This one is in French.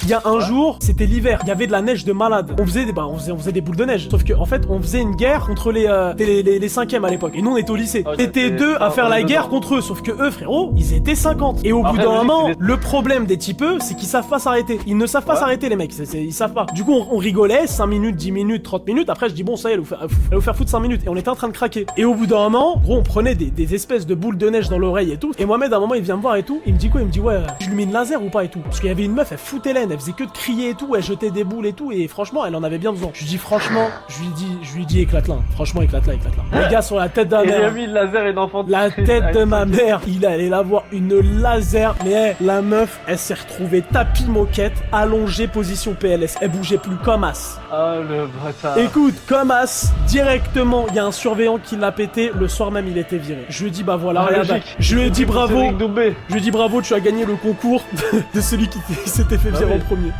Il y a un jour, c'était l'hiver, il y avait de la neige de malade. On faisait des boules de neige. Sauf que en fait, on faisait une guerre contre les 5e à l'époque. Et nous, on était au lycée. C'était deux à faire la guerre contre eux. Sauf que eux, frérot, ils étaient 50. Et au bout d'un moment, le problème des typeux, c'est qu'ils savent pas s'arrêter. Ils ne savent pas s'arrêter, les mecs. Ils savent pas. Du coup, on rigolait 5 minutes, 10 minutes, 30 minutes. Après, je dis bon, ça y est, allez vous faire foutre 5 minutes. Et on était en train de craquer. Et au bout d'un moment, gros, on prenait des espèces de boules de neige dans l'oreille et tout. Et Mohamed, à un moment, il vient me voir et tout. Il me dit quoi? Il me dit ouais, je lui mets une laser ou pas et tout. Parce qu'il y avait une meuf, elle foutait l'aine, elle faisait que de crier et tout, elle jetait des boules et tout. Et franchement, elle en avait bien besoin. Je lui dis franchement, je lui dis éclate-la. Franchement, éclate-la. Les gars, sur la tête d'un mère. Il a mis le laser et l'enfant. La tête de ma mère, il allait l'avoir une laser. Mais la meuf, elle s'est retrouvée tapis moquette, allongée, position PLS. Elle bougeait plus comme as. Ah, le bâtard. Écoute, comme as, directement, il y a un surveillant qui l'a pété. Le soir même, il était viré. Je lui ai dit, bah voilà, regarde. Je lui ai dit bravo. Je lui ai dit bravo, tu as gagné le concours de celui qui s'était fait virer en premier.